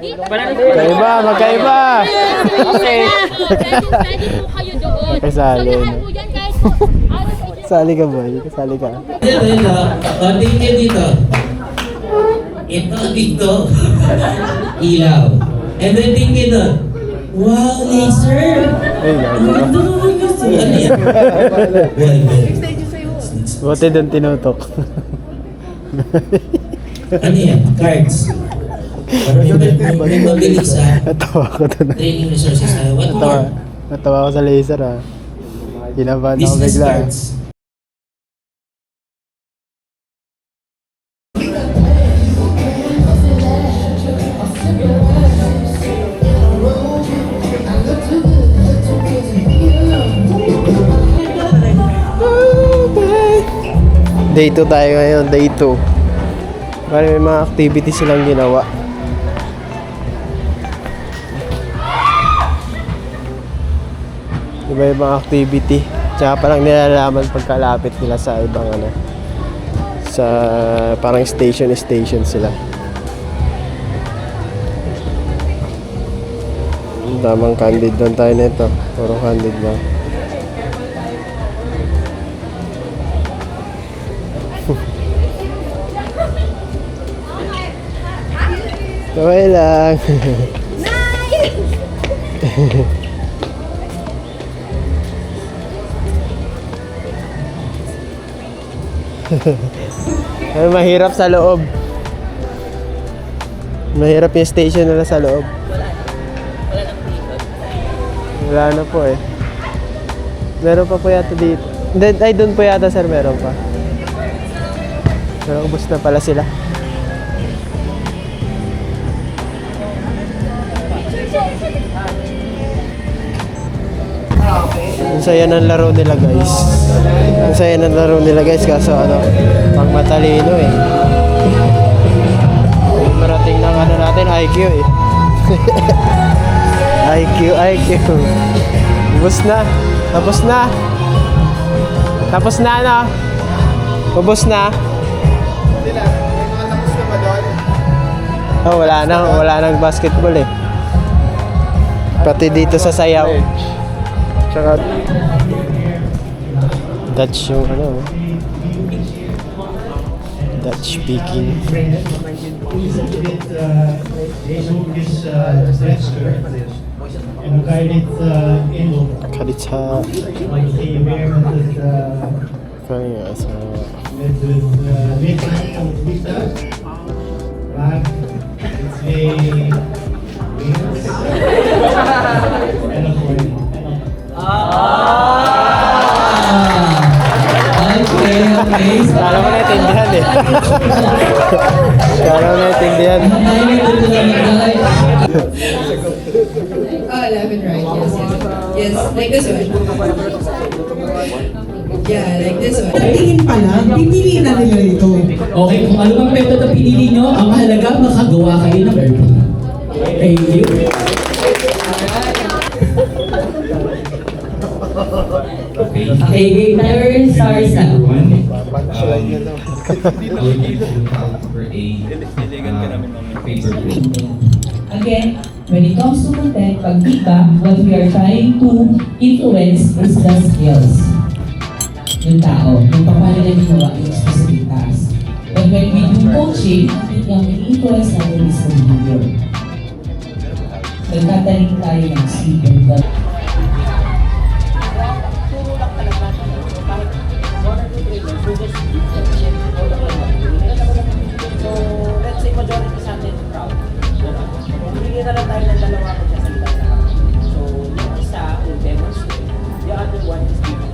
Magkaiba, magkaiba. Okay. Pwede po kayo doon. Kasali. So lahat po yan guys. Kasali ka boy, kasali ka. Konting nyo dito. Ito dito. Ilaw. And then tingin doon. Wow, laser! Ay, Ano yan? buti doon tinutok. Ano yan? Cards. Pero yung mabilis Natawa ko doon. training resources na. What Natawa. more? Natawa ko sa laser ah. Ginabahan ako Business bigla. cards. Day 2 tayo ngayon, day 2. Bali may mga activities silang ginawa. Iba-ibang activity. Tsaka parang nilalaman pagkalapit nila sa ibang ano. Sa parang station sila. Tamang candid lang tayo nito. Puro candid lang. Okay lang. Ay, mahirap sa loob. Mahirap yung station nila sa loob. Wala na po eh. Meron pa po yata dito. Ay, doon po yata sir, meron pa. Pero ubos na pala sila. Ang saya ng laro nila guys. Ang saya ng laro nila guys kaso ano, pang matalino eh. Marating ng ano natin, IQ eh. IQ. Ubus na. Tapos na. Tapos na ano? Ubus na. Oh, wala nang basketball eh. Pati dito sa sayaw. Tsaka Dutch yung ano, Dutch speaking. Kalit sa kaya sa Okay. kala mo naintindihan eh. Kala mo naintindihan. Oh, 11, right. Yes, like this one. Yeah, like this one. Tingin pa lang, pipiliin na nila ito. Okay, kung ano mang method na pinili nyo, ang mahalaga makagawa kayo ng birthday. Thank you. Okay, timer starts now. Again, when it comes to content, pag-iba, what we are trying to influence is the skills ng tao, kung paano na ginawa yung specific task. But when we do coaching, yung influence natin is the behavior. Nagtataling tayo ng speaker. So, let's say majority sa atin proud. Bigyan na lang tayo ng dalawa ko sa salita sa kami. So, yung isa will demonstrate, the other one is giving.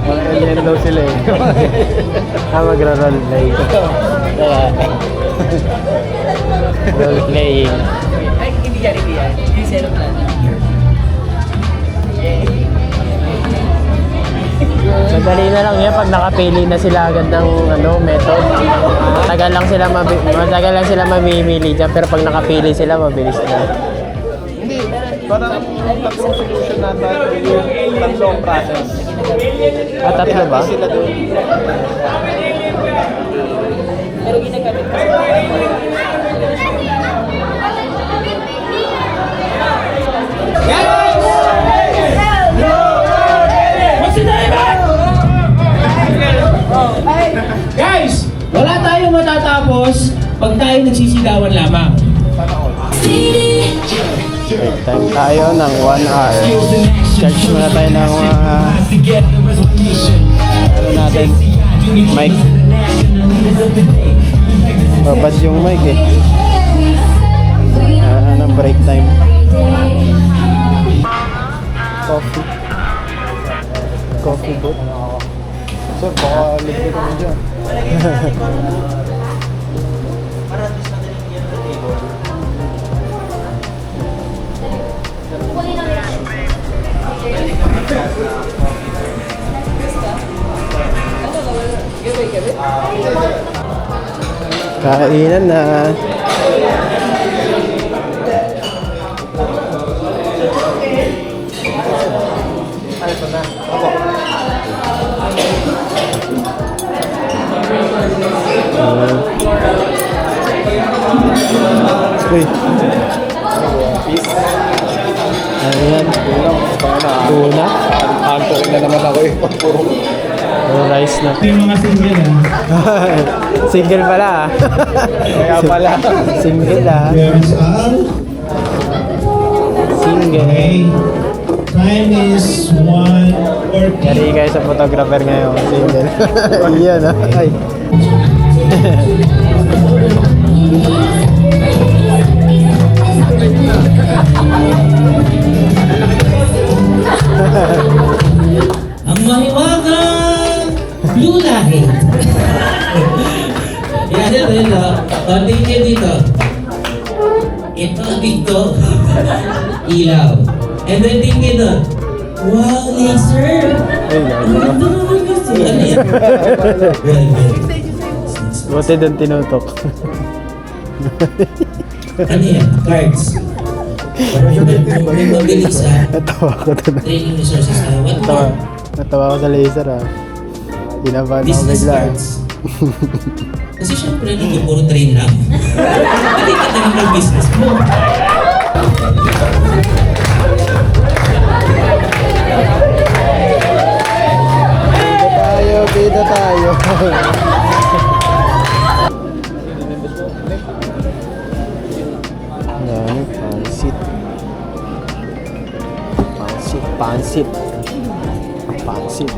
Mag-enjoy daw sila eh. Magra-role play. Role playing. Ay, hindi yan. Hindi zero plan. Madali na lang yan pag nakapili na sila agad ng ano, method. Matagal lang sila mamimili dyan, pero pag nakapili sila, mabilis na. Parang tatlong solution na tatlong process. Tatlo ba? Sila doon. Pero ginagamit kasi Guys, wala tayong matatapos pag tayo nagsisigawan lamang. Break time tayo ng 1 hour. Charge muna tayo ng ano natin, mic. Babad yung mic eh. Ng break time. Coffee booth. Sir, baka libre kami dyan. Kainan na. Uy. Ayan. Tuna. Antokin na naman ako eh. Puro rice na. Ito yung mga single Single pala ah. Kaya pala. Single ah. There's all. Single. Okay. Time is 1:40. Yari kayo sa photographer ngayon. Single. Iyan ah. Ay. Ang mahiwagang blue lahi. Yan ito. Tingin dito. Ito dito. Ilaw. And then tingin doon. Wow, laser! Ay, Ano yan? buti doon tinutok. Ano yan? Cards. May mabilis Natawa ko doon. training resources tayo. What more? Natawa ko sa laser ah. Inabahan ako Business bigla. cards. Kasi syempre, hindi puro train lang. Hindi ka na ng business mo. Bida tayo. Yan, pansit.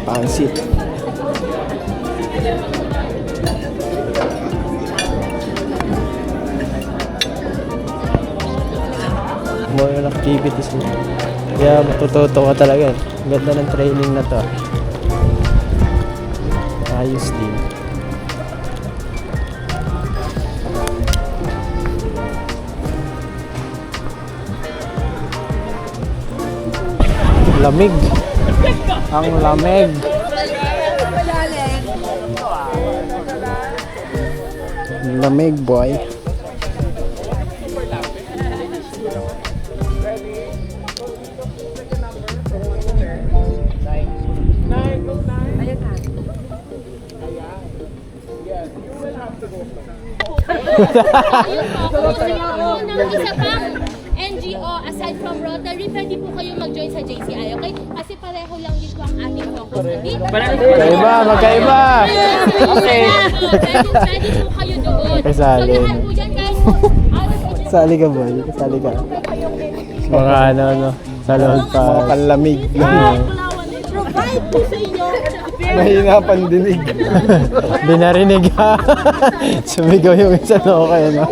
Pansit. More activities mo. Kaya matututo ka talaga. Ganda ng training na to. Ayos din. Lamig. Ang lamig. Lamig, boy. Ng isa pang NGO aside from Rotary, pwede po kayo mag-join sa JCI, okay? Kasi pareho lang dito ang ating focus. Dito, Magkaiba. Okay. Pwede po kayo doon. So Kasali. lahat po dyan guys, Kasali ka, boy. Kasali ka. Mga ano. Sa loob pa. Mga panlamig. provide po sa inyo. Mahina pandinig. Di narinig ha. Sumigaw yung isa na okay, no?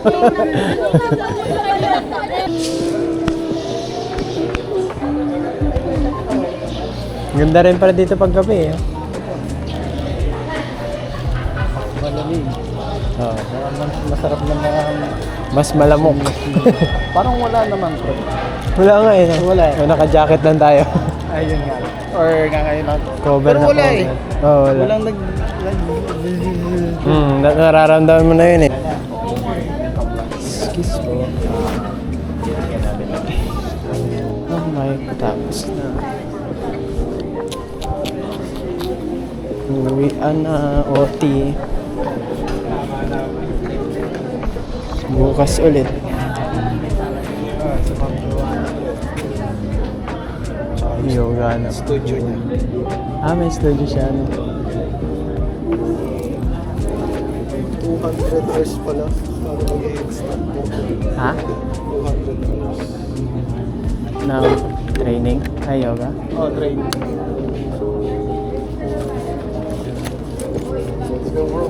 Ganda rin pala dito pag gabi, eh. Malamig. Oh. Masarap naman. Mas malamok. Parang wala naman bro. Wala nga eh. Wala eh. O, naka-jacket lang tayo. Ayun nga. Or nga ngayon lang. Cover Pero na wala cover. eh. Oo, wala. Walang Nararamdaman mo na yun eh. Excuse me. Tapos na. Uwian na, OT. Bukas ulit. Yoga na. Studio niya. May studio siya. No? 200 hours pala. Para mag-extend mo. Ha? 200 hours. Na training? Yoga? Oh, training. Let's go, bro.